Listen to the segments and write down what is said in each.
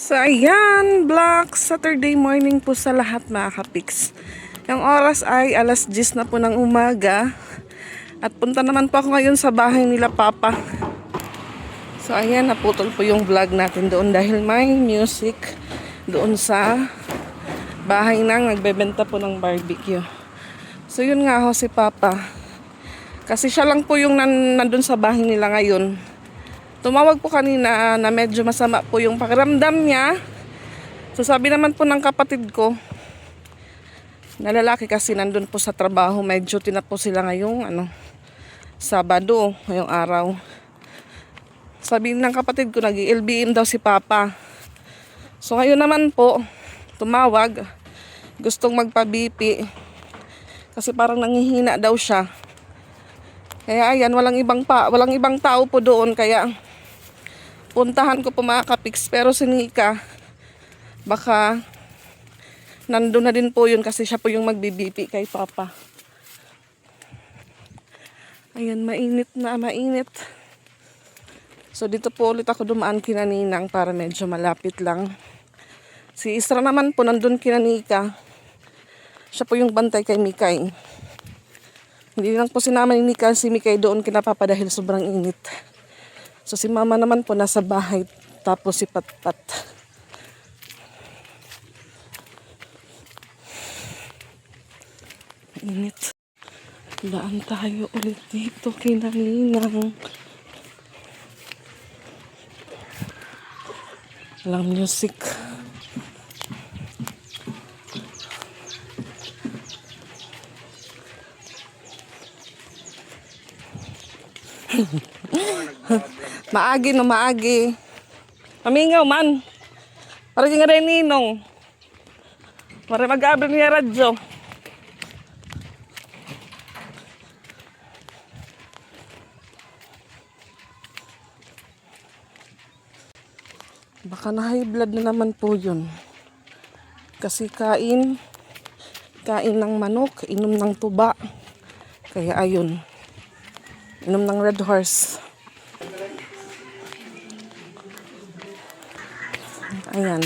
So ayan, Black Saturday morning po sa lahat mga kapiks. Yung oras ay alas 10 na po ng umaga. At punta naman po ako ngayon sa bahay nila Papa. So ayan, naputol po yung vlog natin doon dahil may music doon sa bahay nang nagbebenta po ng barbecue. So yun nga ho si Papa. Kasi siya lang po yung nandun sa bahay nila ngayon. Tumawag po kanina na medyo masama po yung pakiramdam niya. So sabi naman po ng kapatid ko, na lalaki kasi nandun po sa trabaho, medyo tinapo sila ngayong Sabado, ngayong araw. Sabi ng kapatid ko, nag-LBM daw si Papa. So ngayon naman po, tumawag, gustong magpa-BP. Kasi parang nanghihina daw siya. Kaya ayan, walang ibang tao po doon, kaya puntahan ko po mga kapiks. Pero si Nika, baka nandun na din po yun kasi siya po yung magbibipi kay Papa. Ayan, mainit na, mainit. So dito po ulit ako dumaan kina Ninang para medyo malapit lang. Si Isra naman po nandun kina Nika. Siya po yung bantay kay Mikay. Hindi lang po sinama ni Nika si Mikay doon kina Papa dahil sobrang init. So si Mama naman po nasa bahay, tapos si Patpat. Init. Daan tayo ulit dito kina Ninang. Walang music. Maagi no, maagi. Pamingaw man. Para yung nga rin ninong. Para mag-abri niya radyo. Baka na high blood na naman po yun. Kasi kain ng manok, inom ng tuba. Kaya ayun. Inom ng Red Horse. Ayan.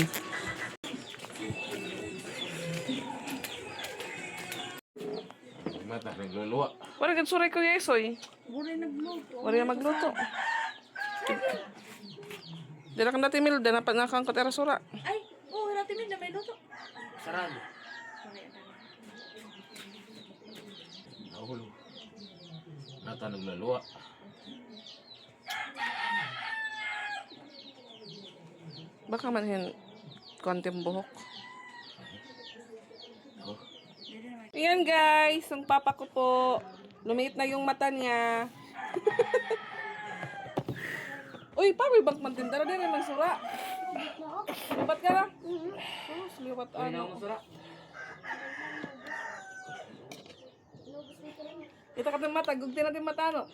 Mata nagluluwa. Wala gan suray ko yesoy. Wala magluto. Dala kan dati mil, dala pa nakang kotera sura. Ay, oh, natin min na may luto. Sarado. Nahulo. Mata nagluluwa. Baka man yan konting buhok. Oh. Ayan guys, ang papa ko po. Lumiit na yung mata niya. Uy, papi bang mantindara din naman sura. Lipat ka na? Sus, lipat ano. Ito ka ng mata, gugti natin mata no.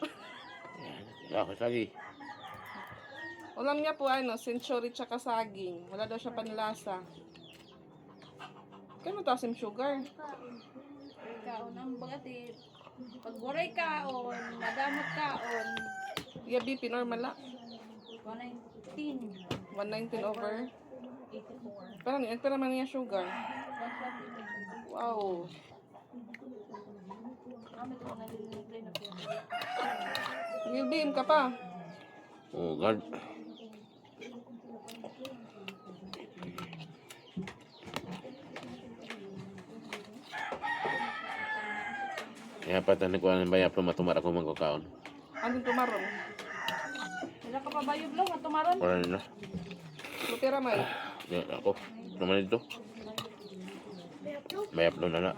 Ako lagi. Ulam niya po century tsaka saging. Wala daw siya panlasa. Kaya matasim sugar. Kaon ang bagati. Pag waray kaon, madamot kaon. BP normal la. 119. 119 over. 84. Pero man niya sugar. 120. Wow. Kami ito nalilibre na po. Nag-BM ka pa. Oh God. Kaya pata nagkuhan ng bayap na matumar ako magkakaon. Anong tumaron? Wala ka pa ba yung blog? Tumaron? Wala na. Lutera may. Yan ako. Naman dito. Bayap na na.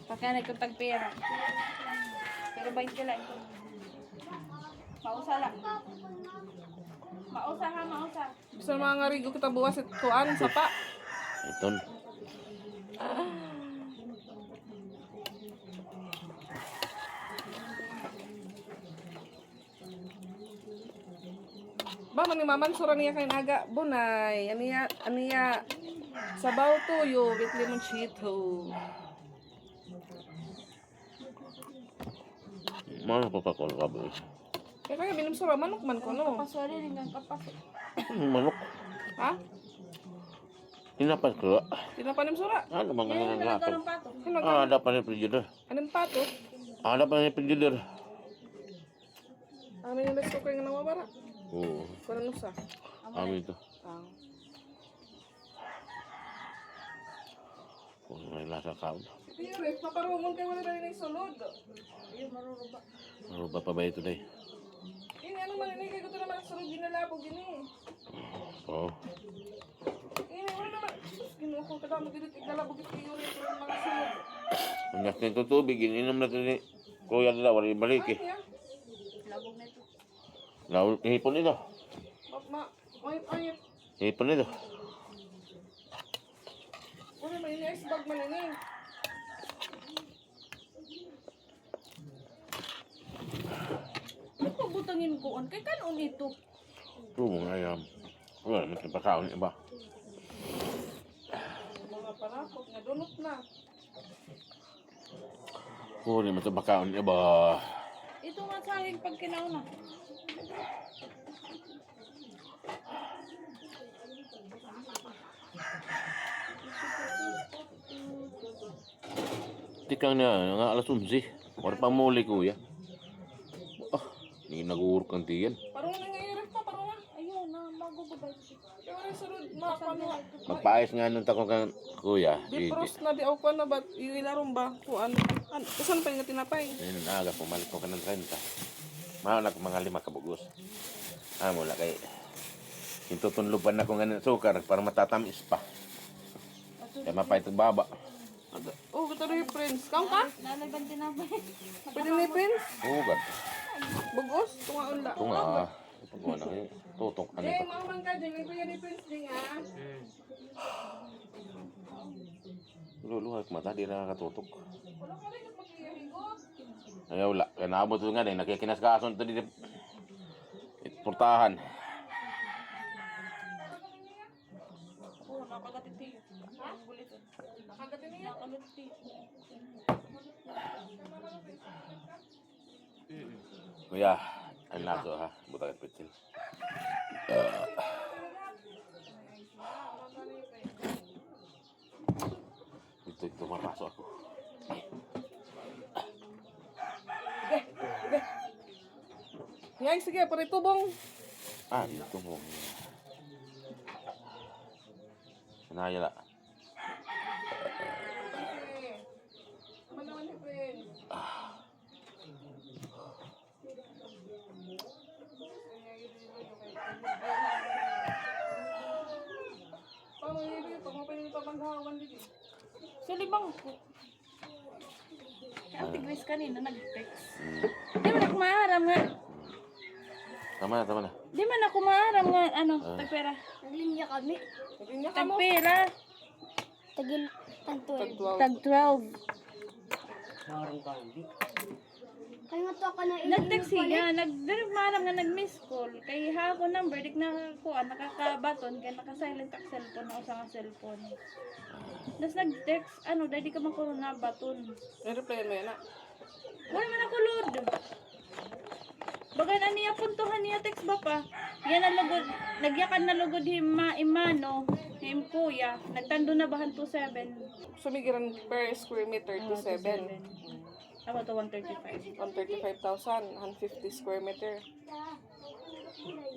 Pagkanay kong tagpera. Pero 20 lang. Mausa lang. Mausa ha, mausa. Gusto mga ngarigo kita buwas at kuan, sapa. Iton. Ba, manimaman sura niya kay naga. Bunay. Aniya. Sabaw tuyo with limonchito. Mana ko pa ko kaboy. Kaya minum sura manok man ko no. Kapaswari rin ang kapas. Manok. Ha? Tinapan ko. Tinapanim sura. Ano mga Yan, nangyayari? nagkaroon pato. Sino Ah, ada pa ni frigider. Anong pato? Ada pa ni frigider. Amin yung rice cooker nga nawawara. Oo. Kung ano sa? Amin ito. Ah. Kung may lasa kaon. Sige, Rick. Paparungon kayo wala rin yung sulod. Ayun, maruruba. Ano ba pa ba ito day? Ini ano man ini kay ko naman sulod ginalabo gini. Oo. Ini wala naman. Ginuko ka damo dito iglalabo gid kayo rin sa mga sulod. Ang gas nito tubig, ininom natin ni Kuya nila, wala ibalik eh. Ay, Labog na ito. Lawal, hipon nito. ma, ay, Hipon nito. wala man ini ice bag man ini. Ba't pabutangin ko on? Kay kanon ito? Ito mga ayam. Wala naman sa pagkaon iba. Mga panakot nga dunot na. Wala naman sa pagkaon iba. Ito nga sa akin pag kinauna. Tikang na, nga alas 11. Wala pa muli kuya. Ah, hindi nag-uurok ang tiyan. Parang nangyayari pa parang nga. Ayun na, bago ba ba? Kaya wala sulod ma paano. Magpaayos nga nung tako kang kuya. Defrost na di ako na ba iwilaron ba kung ano. Saan pa yung tinapay? Ayun ang aga, pumalik ko ka ng 30. Mauna ko mga 5 kabugos. Mula kay hintutunluban na ko nga ng sukar para matatamis pa. Kaya mapait ang baba. Oh, kita rin yung prince. Kaon ka? Nalagban din namin. Pwede na yung prince? Ugat. Bugos? Tunga unla. Ito nga. Pagkuha na kayo. Tutok. Ano Jay, ito? mamang ka, Jay. May kuya ni prince din ha. Luluhay ko mata. Di na nakatutok. Wala ka rin magpakiyahigot. Ayaw wala. Kaya naabot ko nga din. Nakikinas ka ason ito dito. Portahan. Oo, nakakagatitig. Ha? Gulit. Nakagatin niya. Nakakagatitig. Kuya. Ang laso ha. Butagat pitsil. Ito maraso ako. Yan, sige, pare tubong. Ah, dito mo. Sanaya la. Tama naman ni prince. Paano yun? Pag mo pa yung pabanghawan dito. So, libang ko. Kaya Ate Grace kanina nag-text. Di man ako maaram nga. Tama na. Di man ako maaram nga, ano, tagpera. Naglinya kami. Sabihin niya ka mo. Tagpera. Tagil, tanto Tag 12. Tag 12. Kaya nga to ka na Nag-text siya, maaram nga nag-miss call. Kay hako number, dik na ko, nakakabaton, kaya naka-silent ang cellphone ako sa cellphone. Tapos nag-text, ano, dahil di ka magkaroon na baton. May reply mo yan na. Wala man ako load. Bagay na niya puntuhan niya text ba pa? Yan ang lugod, nagyakan na lugod hima imano, him kuya, nagtando na bahan to 7. Sumigiran per square meter to 7. Ako to 135. 135,000, 150 square meter.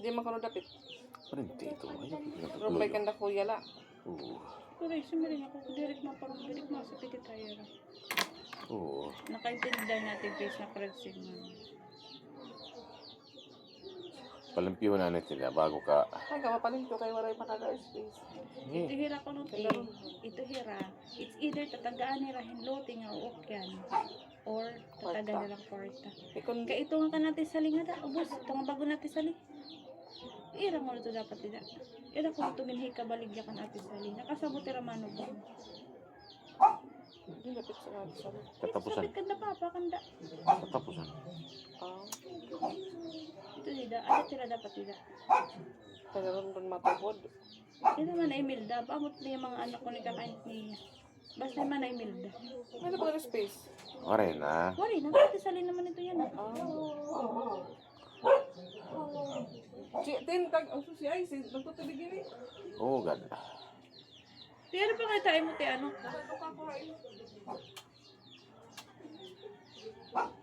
Di man kano dapit. Parente ito. Pero may kanda kuya la. Oo. Pero sumiring ako, direct mo sa pikitayera. Oo. Nakaintindihan natin face na pressing mo. Palimpiwan na nila bago ka. Ay, kapapalim ko kayo waray makaga-space. Ito hira ko nung ito hira. It's either tatagaan ni Rahinlote nga uokyan or tatagaan nilang kwarta. Ikon, Kaya ito nga ka natin sali nga da, ubos. Ito nga bago natin sali. Ira mo ito dapat tidak. Ira ko ito ginhi kabaligya ka natin sali. Nakasabuti ramano ba? di lapit sa kansa. Katapusan. Sabit kanda papa kanda. Katapusan. Ah, Ito tidak. Ano sila dapat tidak? kaya ron matubod. Ito man ay Milda. Paamot niya mga anak ko ni kakain niya. Basta man ay Milda. May na pag space. Oray na. Wari, natin sali naman ito yan. Ah, Si Tin, si Ay, nagtutubig yun eh. Oh, God. Di ano pa kayo tayo mo, ti ano?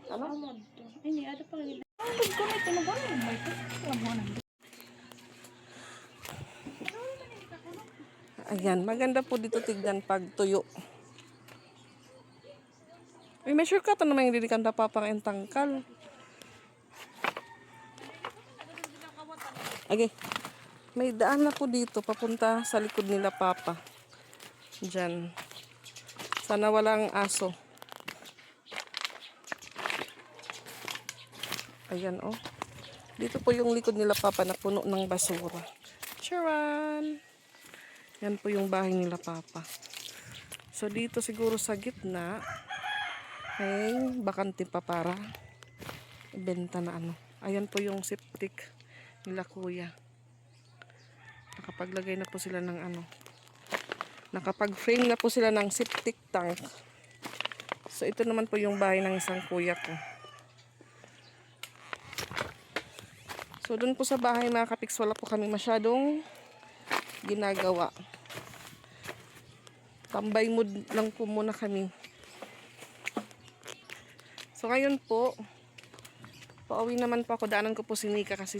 Ano? Amod to. Ay, ni, ano pa kayo? Ang pag-comment, ano ba? May ito. Alam mo na. Ayan, maganda po dito tignan pag tuyo. May shortcut naman yung didikanta papang ang tangkal. Okay. May daan na po dito papunta sa likod nila papa. Diyan. Sana walang aso. Ayan oh. Dito po yung likod nila papa na puno ng basura. Charan! Yan po yung bahay nila papa. So dito siguro sa gitna ay bakante pa para ibenta na ano. Ayan po yung septic nila kuya. Nakapaglagay na po sila ng ano. Nakapag-frame na po sila ng septic tank. So ito naman po yung bahay ng isang kuya ko. So doon po sa bahay mga kapiks, wala po kami masyadong ginagawa. Tambay mood lang po muna kami. So ngayon po, pauwi naman po ako. Daanan ko po si Nika kasi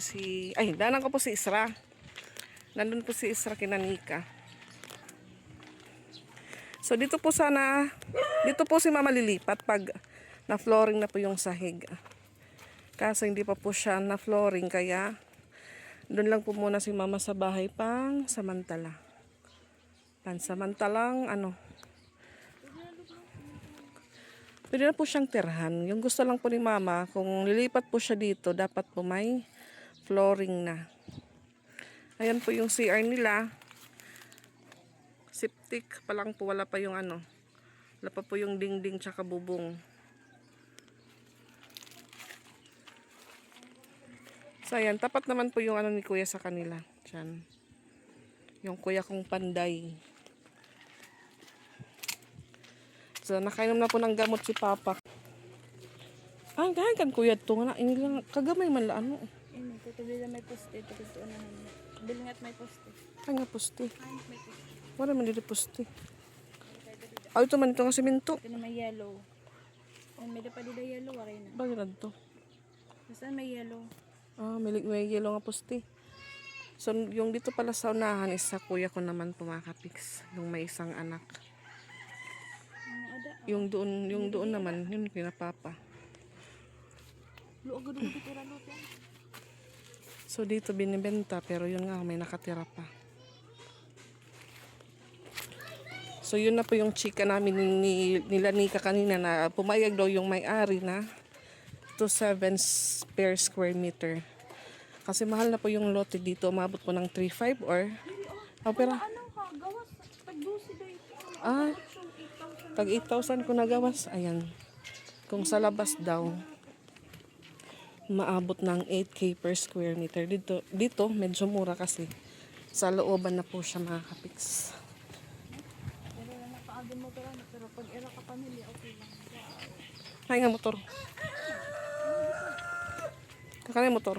daanan ko po si Isra. Nandun po si Isra kina Nika. So dito po si Mama lilipat pag na-flooring na po yung sahig. Kaso hindi pa po siya na-flooring kaya doon lang po muna si Mama sa bahay pang samantala. Pansamantalang pwede na po siyang tirhan. Yung gusto lang po ni Mama, kung lilipat po siya dito, dapat po may flooring na. Ayan po yung CR nila. Septic pa lang po, wala pa yung wala pa po yung dingding tsaka bubong. So ayan, tapat naman po yung ni kuya sa kanila. Diyan. Yung kuya kong panday. So nakainom na po ng gamot si Papa. Gahan kuya to nga na kagamay man la ano. Ini, tutuloy na may poste. Tutuloy na namin. Bilingat may poste. Nga poste. May poste. Wala man dito poste. Ito man ito nga simento. Ito na may yellow. May pa dito yellow, waray na. Bakit na to? Basta may yellow. May yellow nga poste. So yung dito pala sa unahan is sa kuya ko naman po mga kapiks. Yung may isang anak. Yung doon naman, yun kina Papa. So dito binibenta pero yun nga may nakatira pa. So yun na po yung chika namin nila Nika kanina na pumayag daw yung may-ari na 2.7 per square meter. Kasi mahal na po yung lote dito, umabot po ng 3.5 or pero Gawas, tag-12 daw ito. tag 8,000 ko nagawas. Ayan. Kung sa labas daw, maabot ng 8K per square meter. Dito medyo mura kasi. Sa looban na po siya mga kapiks. Pero nakaagin mo pero pag era ka pamilya, okay lang. Ay nga motor. Kakanay motor.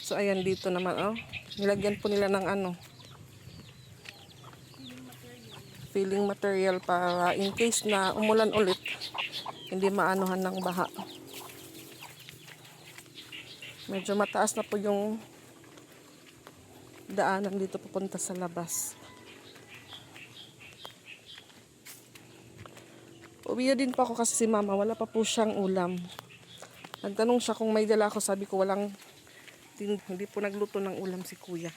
So ayan dito naman nilagyan po nila ng filling material para in case na umulan ulit hindi maanuhan ng baha. Medyo mataas na po yung daanan dito papunta sa labas. Uwi din pa ako kasi si Mama wala pa po siyang ulam. Nagtanong siya kung may dala ako, sabi ko hindi po nagluto ng ulam si Kuya.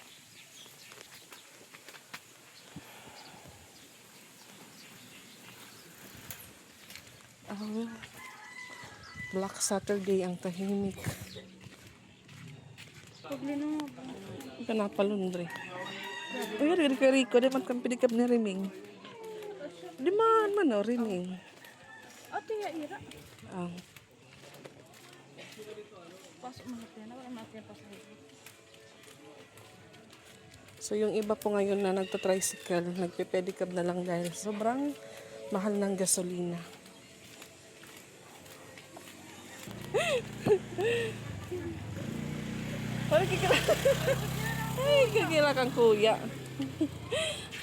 Black Saturday ang tahimik. Problema mo ba? Kanapalundre. Ay, Rico, di man kang pinikap ni Riming. Di man, Riming. Ate, ira. Pasok mo natin. Wala natin pasok. So, yung iba po ngayon na nagta-tricycle, nagpe-pedicab na lang dahil sobrang mahal ng gasolina. Parang kikila. Ay, kikila kang kuya.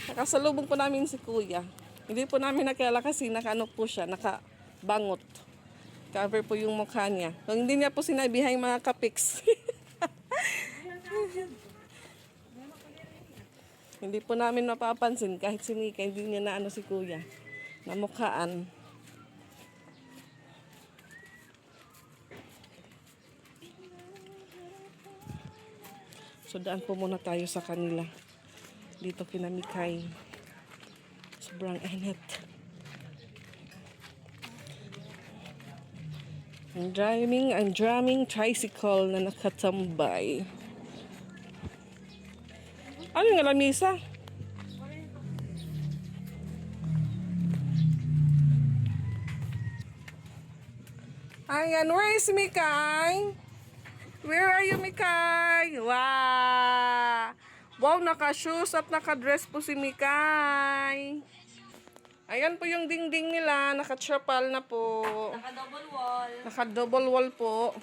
Nakasalubong po namin si kuya. Hindi po namin nakilala kasi nakaano po siya, nakabangot. Cover po yung mukha niya. Kung hindi niya po sinabihan yung mga kapiks. Hindi po namin mapapansin kahit si Mika, hindi niya na ano si kuya. Namukhaan. So daan po muna tayo sa kanila. Dito kina Mikay. Sobrang init. I'm drumming tricycle na nakatambay. Ano yung lamisa? Ayan, where is Mikay? Where are you, Mikay? Wow! Wow, naka-shoes at naka-dress po si Mikay. Ayan po yung dingding nila. Naka-chapal na po. Naka-double wall. Naka-double wall po.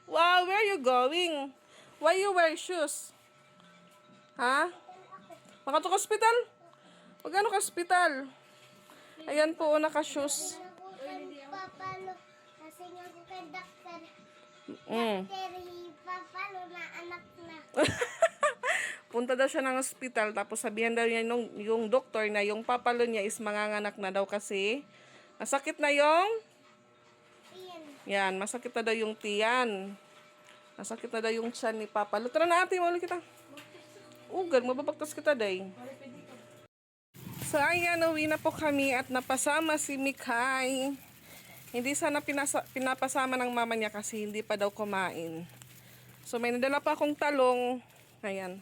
Wow, where are you going? Why you wear shoes? Ha? Makato ka hospital? Magano ka hospital? Ayan po, naka-shoes. Papalo. Kasi nga ko kay doktor. Mm. Papalo na anak na. Punta daw siya ng hospital, tapos sabihan daw niya yung doktor na yung papalo niya is manganganak na daw kasi masakit na yung yan, masakit na daw yung tiyan. Masakit na daw yung tiyan ni papalo. Tara na ate, mauli kita. Ugan, mababaktas kita day. So ayan, uwi na po kami at napasama si Mikay. Hindi sana pinapasama ng mama niya kasi hindi pa daw kumain. So may nadala pa akong talong. Ayan.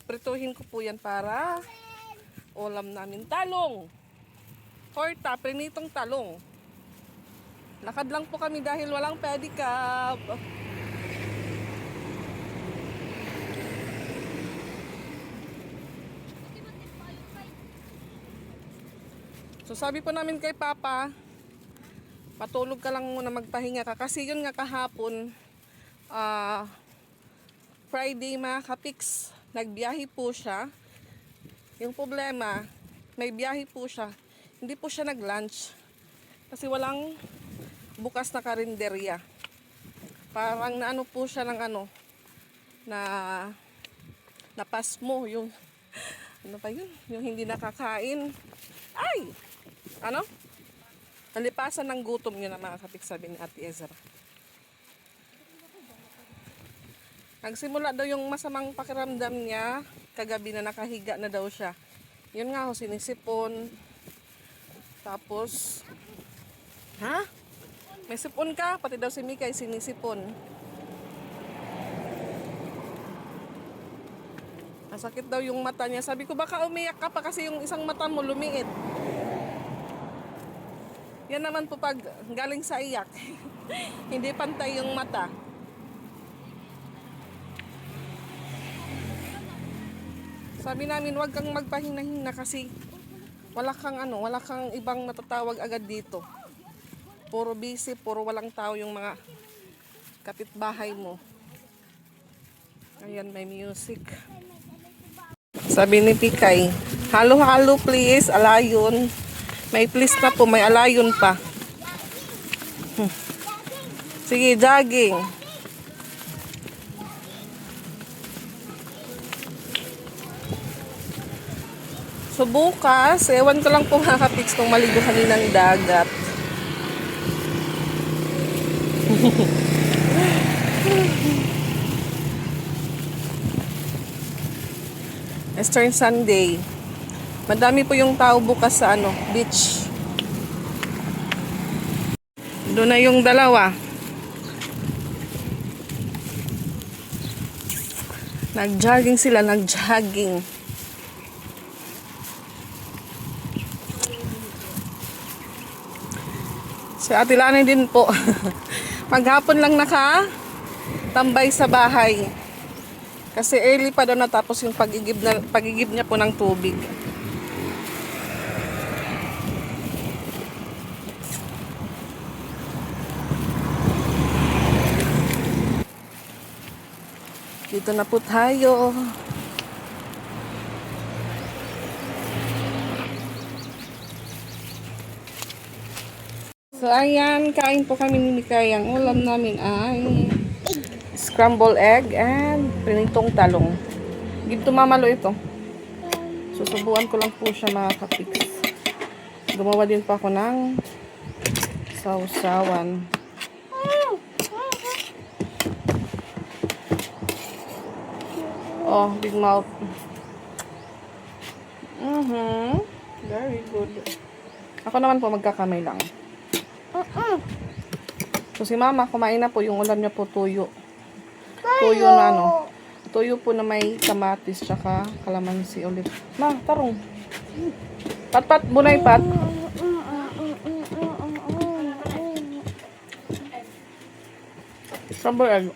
Prituhin ko po yan para ulam namin. Talong! Horta, prinitong talong. Lakad lang po kami dahil walang pedicab. So sabi po namin kay Papa, patulog ka lang muna, magpahinga ka. Kasi yun nga kahapon, Friday mga kapiks, nagbiyahe po siya. Yung problema, may biyahe po siya. Hindi po siya nag-lunch. Kasi walang bukas na karinderya. Parang naano po siya ng ano, na napasmo yung, ano pa yun? Yung hindi nakakain. Ay! Ano? Nalipasan ng gutom yun na mga kapiks, sabi ni Ate Ezra. Nagsimula daw yung masamang pakiramdam niya kagabi na nakahiga na daw siya. Yun nga ho, sinisipon. Tapos, ha? May sipon ka? Pati daw si Mika ay sinisipon. Masakit daw yung mata niya. Sabi ko, baka umiyak ka pa kasi yung isang mata mo lumiit. Yan naman po pag galing sa iyak. Hindi pantay yung mata. Sabi namin, wag kang magpahina-hina kasi wala kang ibang natatawag agad dito. Puro busy, puro walang tao yung mga kapitbahay mo. Ayan, may music. Sabi ni Pikay, halo-halo please, alayon. May please na po, may alayon pa. Sige, jogging. So bukas, ewan ko lang po mga kapiks kung maligo kami ng dagat. Eastern Sunday. Madami po yung tao bukas sa beach. Doon na yung dalawa. Nag-jogging sila, nag-jogging. Si Ate Lani din po. Maghapon lang tambay sa bahay. Kasi early pa daw natapos yung pagigib niya po ng tubig. Dito na po tayo. So, ayan. Kain po kami ni Mikay. Ang ulam namin ay scrambled egg and prinitong talong. Gito mamalo ito. Susubuan ko lang po siya mga kapiks. Gumawa din pa ako ng sausawan. Oh, big mouth. Very good. Ako naman po magkakamay lang. So si mama kumain na po, yung ulam niya po tuyo. Tuyo na ano. Tuyo po na may kamatis tsaka kalamansi ulit. Ma, tarong. Pat, bunay pat. Scrambled egg.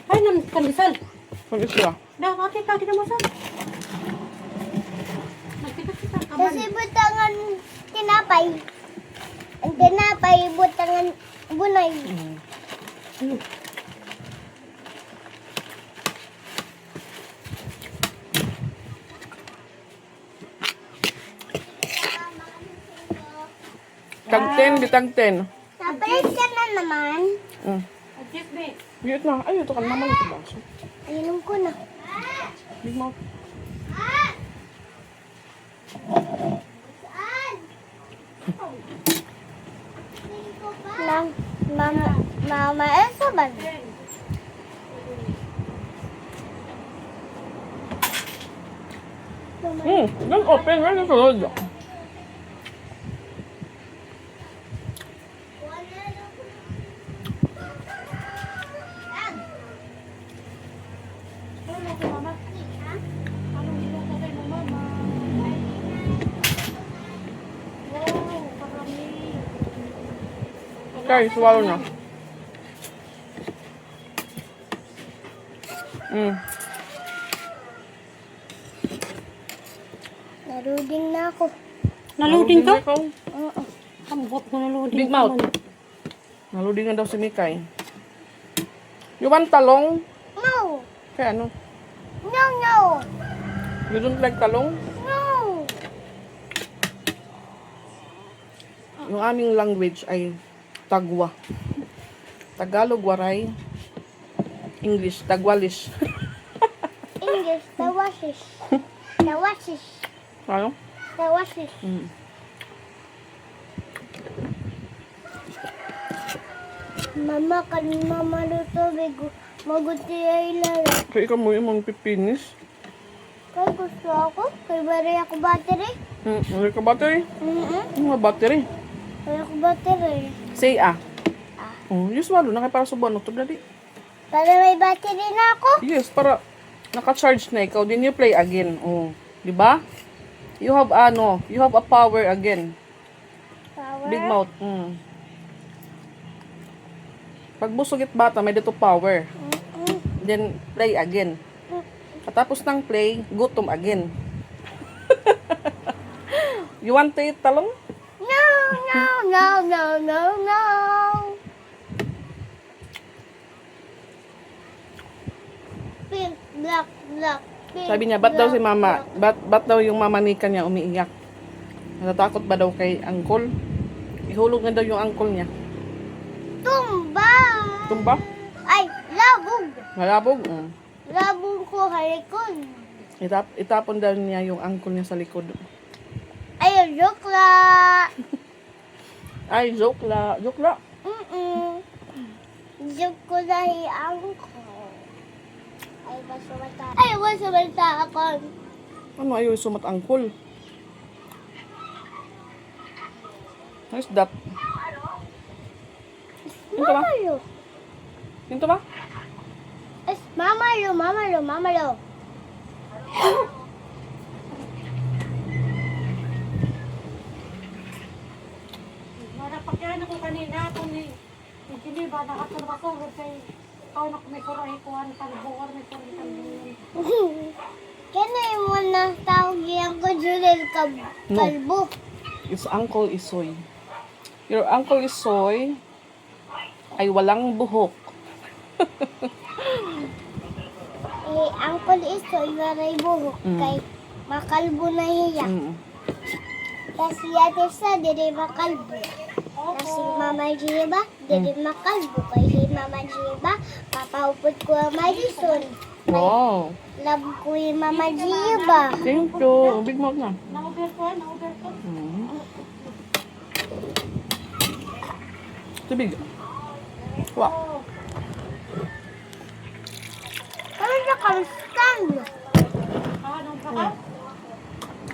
Ay, nam kandisal. Kung isla. Dah, ate ka kita masal. Nagkita-kita ka man. Kasi butangan tinapay. Ang tinapay, butangan bunay. Tagten, bitagten. Napalit ka na naman. Adjust be. Giyot na. Ay, ito ka naman ito baso. Ayun ko na. Big mouth. Lang, mama, Elsa ba? Don't open. Where is the road? Ano mo kay mama? Ano mo kay mama? Wow, parami. Okay, swallow na. Naruding na ako. Naluding ka? Oo. Ambot ko naluding. Big mouth. Naludingan daw si Mikay. You want talong? No! Kaya ano? No, no! You don't like talong? No! Yung aming language ay Tagwa. Tagalog, Waray. English, Tagwalish. English, tawasish. Tawasish. Ano? Tawasish. Mama, kan mama luto bigo. Maguti ay lala. Kaya ikaw mo yung mga pipinis. Kaya gusto ako. Kaya bari ako battery. Ano ka battery? Ano nga battery? Kaya ako battery. Say you swallow na kaya para subuan mo ito dali. Para may battery na ako. Yes, para naka-charge na ikaw. Then you play again. Di ba? You have a power again. Power. Big mouth. Pag busog it bata, may dito power. Then, play again. Katapos ng play, gutom again. You want to eat talong? No, no, no, no, no, no. Pink, black, black. Pink, Sabi niya, ba't daw si black, mama? black. Ba't daw yung mama ni kanya umiiyak? Natatakot ba daw kay angkol? Ihulog na daw yung angkol niya. Tumba! Tumba? Ay, labog! Malabog? Labog ko halikon. Itapon daw niya yung angkol niya sa likod. Ay, joke la! Ay, joke la. Joke la. Joke ko dahil ang ko. Ay, masamanta ako. Ano ayaw sumat angkol? What is that? Ito ba? Mamalo. Ito ba? Es mamalo, mamalo, mamalo. Marapakyan ako kanina kung ni Geneva nakaturbasurod kay ikaw na kumikuro ikuan talbuor may talbuor. Kaya mo na tawag yan ko Julel Kalbo. His uncle is soy. Your Uncle Isoy ay walang buhok. Uncle Isoy, waray buhok. Kay makalbo na hiya. Mm. Kasi ate sa, dili makalbo. Kasi Mama Jiba, dili makalbo. Kay si Mama Jiba, papaupot ko ang Madison. Wow. Love ko yung Mama Jiba. Thank you. Big mouth na. Na-over ko, na-over ko. Tubig. Wow. Ano na stand? Anong baka?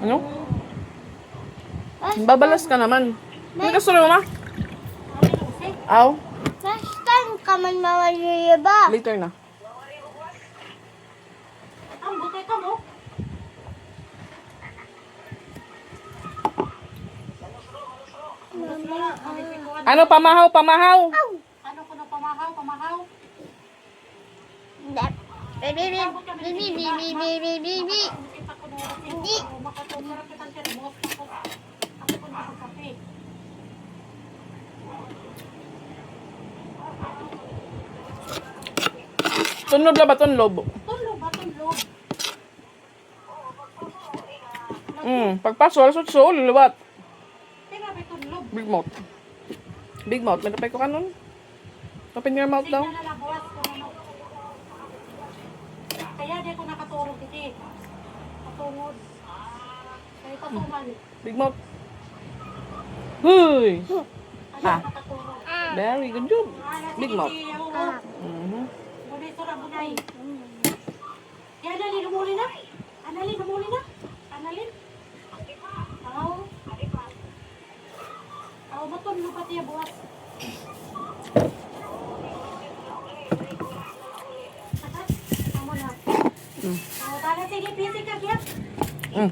Ano? Babalas ka naman. Hindi ka suro, ma? Aw. Stand ka man, Mama Jiba. Later na. Ang butay ka mo. Ano, pamahaw, pamahaw. Ano ko na pamahaw, pamahaw? Bibi. Kita ko na hindi. Makatulong kita sa remote ako. Ako ko na kape. Tunlob na ba, tunlob? Tulog ba itong loob? Pagpasol, sutso, luluwat. Tingnan ba itong loob? Big mouth. Big mouth. May napay ko ka nun? Open your mouth daw. Tingnan na lang buwas ko ano. Kaya di ako nakatulog dito. Patungod. Kaya patuman. Big mouth. Huy! Kaya nakatulog. Very good job. Big mouth. Mhm. Bunay ito na bunay. Kaya Annalyn, lumuli na. Annalyn, lumuli na. Annalyn. Aw. Aw, baton lupat niya buwas. Atas, amo na. Aw, para sige, busy ka, kaya. Mm.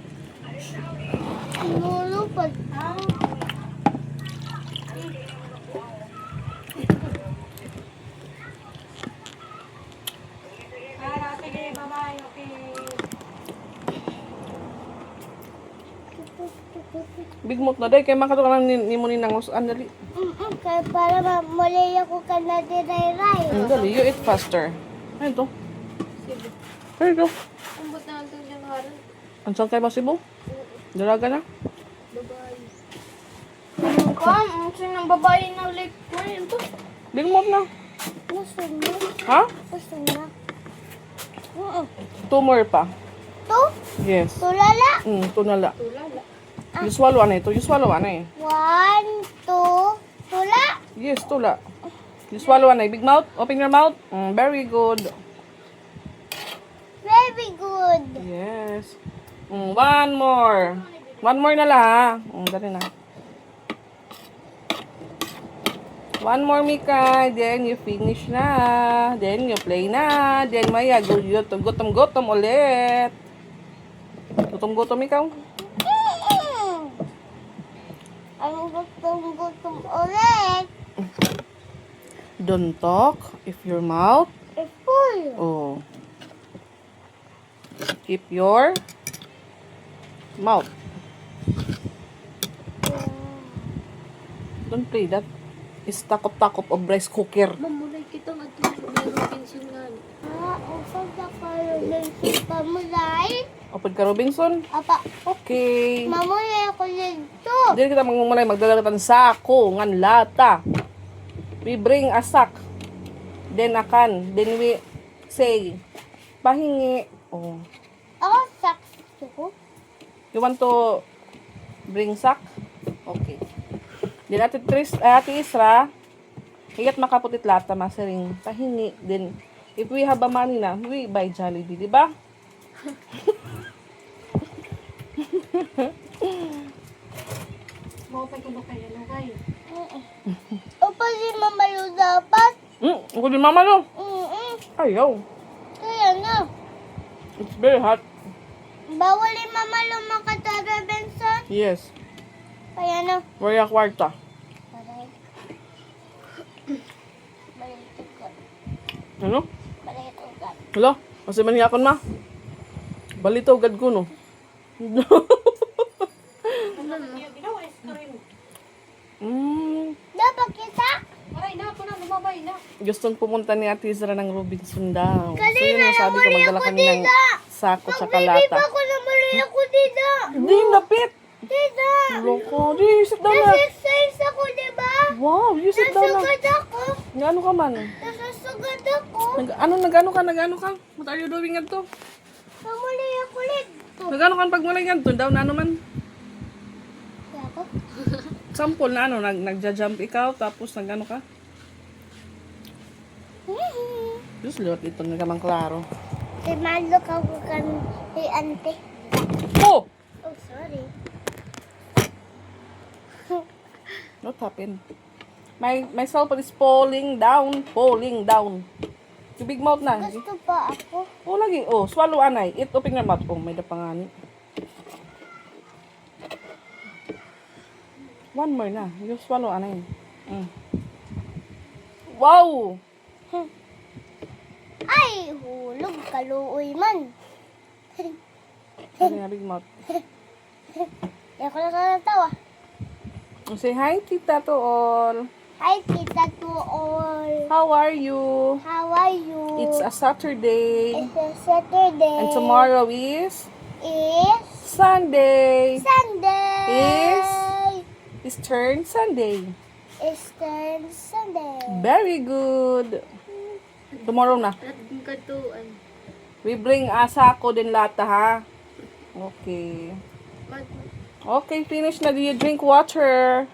Lulupad. Aw. Para, sige, bye-bye, okay. Big mouth na day. Kaya makatukan ni mo ninang andali. Kaya para muli ako ka na diray-ray. Andali. You eat faster. Ayun to. There you go. Ambot na itong jangharan. Ang saan kayo masibo? Dalaga na. Kam, ang sinang babae na ulit ko yun to. Big mouth na. Gusto mo? Ha? Gusto mo? Oo. 2 more pa. To? Yes. Tulala. Tunala. You swallow ano ito? You swallow ano eh? 1, 2, tula. Yes, tula. You swallow ano eh? Big mouth? Open your mouth. Very good. Very good. Yes. One more. One more na lang ha. Dali na. One more, Mika. Then you finish na. Then you play na. Then maya, gutom ulit. Gutom ikaw. Ang gutom ulit. Don't talk if your mouth. Full. Oh. Keep your mouth. Don't play that. Is takop-takop of rice cooker. Mamulay kita nga ito. Meron pinsin nga. Upag na kayo ng pamulay. Open ka, Robinson? Apa, Okay. mamulay ako dito. Dili kita magmumulay. Magdala kita ng sako. Ngan lata. We bring a sack. Then akan. Then we say, pahingi. Oh. Ako, sakto ko. You want to bring sack? Okay. Then Ate Isra, hiyat makaputit lata, masaring pahingi. Then, if we have a money na, we buy Jollibee, di ba? Mau pa ko na kayo na kayo. Opa, di mamalo dapat. Ako din mama no. Ayaw. Kaya na. It's very hot. Bawal yung mamalo makatara, Benson. Yes. Kaya na. Where yung kwarta? Balay. Balitugan. Ano? Balitugan. Hello? Kasi maniyakon ma? Balito, gad ko no. Ano niya ginawa? Ice cream. Dapat kita. Aray na, po na, lumabay na. Gustong pumunta ni Ate Isra ng Robinson daw. So yun Kanina ang sabi ko, namuli magdala ako kami ng dito. sako sa Baby kalata. pa ako namuli ako dito. Hindi, lapit! Dito. Loko, di, sit down na. Nasa-size ako, diba? Wow, you sit down na. Nasugad ako. Ano ka man? Nasasugad ako. Nag-ano ka? What are you doing nga to? Namuli ako ulit. Nag-ano ka pag malay nga to? Daw na ano man. Kaya ako. Sample na ano, nagja-jump ikaw, tapos nag-ano ka? Diyos, liwat ito nga kamang klaro. Si Malo ka ko kan si ante. Oh! Oh, sorry. What happened? My cell phone is falling down. Yung big mouth na. Gusto pa ako. Oh, lagi. Oh, swallow anay. Eat, open your mouth. Oh, may dapangani. One more na. You swallow anay. Wow! Ay, hulog kaluoy man. Sabi nga big mouth. Di ako nakakatawa. Oh, say hi, tita to all. Hi, tita to all. How are you? How are you? It's a Saturday. It's a Saturday. And tomorrow is is Sunday. Sunday. Eastern Sunday. Eastern Sunday. Very good. Tomorrow na. At yung katuan. We bring asako din lata ha. Okay. Okay, finish na. Do you drink water?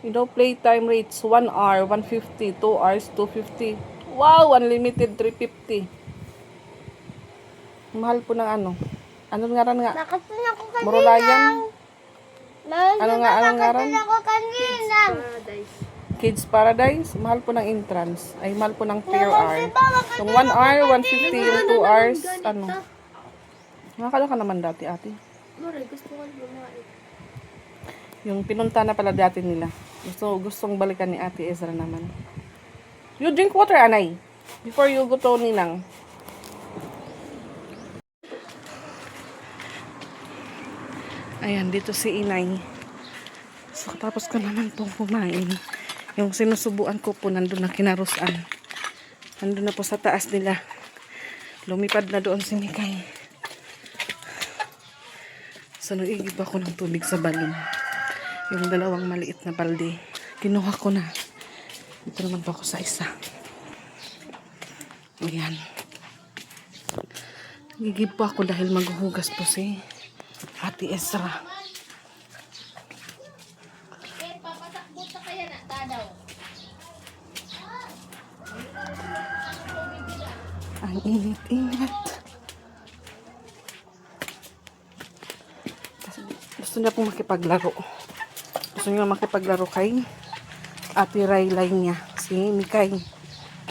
You know, playtime rates 1 hour, 150, 2 hours, 250. Wow, unlimited 350. Mahal po ng ano. Ano nga ran nga? Nakatun ako kanina. Morolayan? Ano nga ran? Nakatun ako kanina. Paradise. Kids Paradise. Mahal po ng entrance. Ay, mahal po ng per hour. Bakit Yung 1 hour, 150. Yung 2 hours, ano. Nakakala ka naman dati, ate. Maray, gusto ko lumain. Yung pinunta na pala dati nila. Gustong balikan ni Ate Ezra naman. You drink water, Anay. Before you go to Ninang. Ayan, dito si Inay. So, tapos ko naman pong kumain. Yung sinusubuan ko po, nandun na kinarusan. Nandun na po sa taas nila. Lumipad na doon si Mikay. So, nag-igib ako ng tubig sa balon. Yung dalawang maliit na balde. Kinuha ko na. Ito naman po ako sa isa. Ayan. Nag-igib po ako dahil maghuhugas po si Ate Ezra. Ang init-init. Gusto niya pong makipaglaro. Gusto niya makipaglaro kay Ate Raylay niya, si Mikay.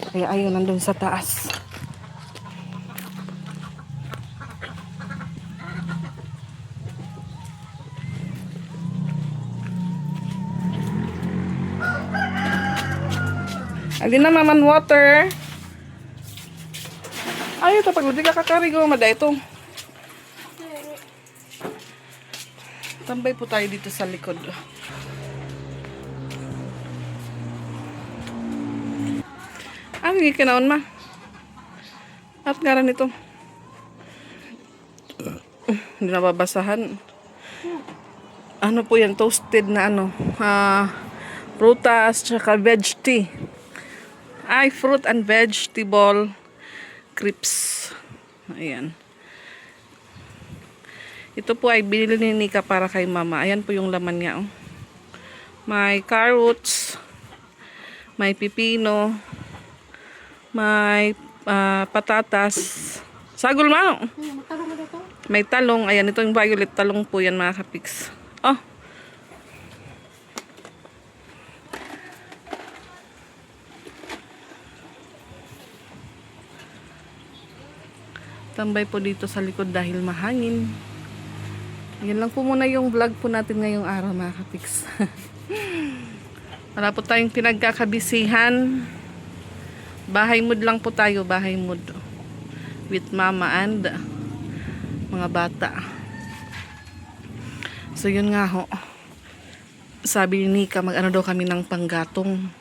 Kaya ayaw nandun sa taas. Alin na naman water. Ayaw ito pag di ka kakarigo, mada ito. Tambay po tayo dito sa likod. Ang kinaon ma. At ngaran ito. Hindi nababasahan. Ano po yan? Toasted na ano. Prutas, tsaka veg tea. Ay, fruit and vegetable crisps. Ayan. Ito po ay binili ni Nika para kay mama. Ayan po yung laman niya. Oh. May carrots, may pipino, may patatas. Sagol ma. May talong. Ayan, ito yung violet talong po yan mga kapiks. Oh. Tambay po dito sa likod dahil mahangin. Yan lang po muna yung vlog po natin ngayong araw mga kapiks. Wala po tayong pinagkakabisihan. Bahay mood lang po tayo, bahay mood. With mama and mga bata. So yun nga ho. sabi ni Nika, mag-ano daw kami ng panggatong.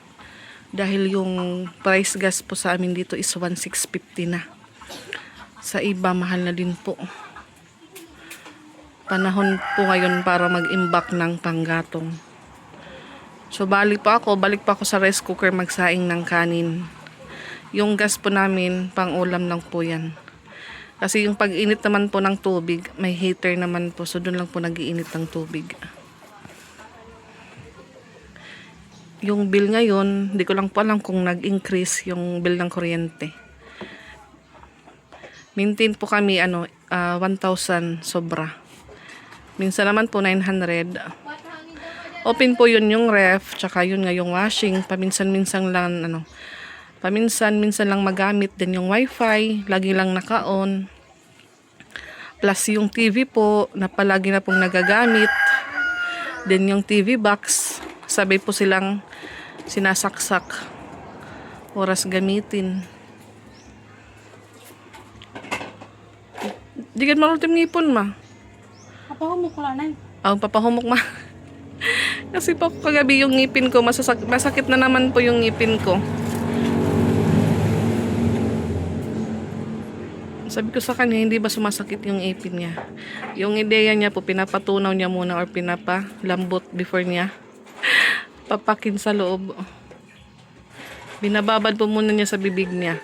Dahil yung price gas po sa amin dito is 1,650 na. Sa iba, mahal na din po. Panahon po ngayon para mag-imbak ng panggatong. So, balik pa ako sa rice cooker magsaing ng kanin. Yung gas po namin, pang ulam lang po yan. Kasi yung pag-init naman po ng tubig, may heater naman po. So, doon lang po nag-iinit ng tubig. Yung bill ngayon, di ko lang po alam kung nag-increase yung bill ng kuryente. Maintain po kami 1,000 sobra. Minsan naman po 900. Open po yun yung ref, tsaka yun nga yung washing. Paminsan-minsan lang paminsan-minsan lang magamit din yung wifi, lagi lang naka-on. Plus yung TV po, na palagi na pong nagagamit. Then yung TV box, sabay po silang sinasaksak. Oras gamitin. Di ka malutim ngipon, ma. Papahumok ko lang na. Papahumok, ma. Kasi po kagabi yung ngipin ko, masakit na naman po yung ngipin ko. Sabi ko sa kanya, hindi ba sumasakit yung ngipin niya? Yung ideya niya po, pinapatunaw niya muna or pinapalambot before niya papakin sa loob. Binababad po muna niya sa bibig niya.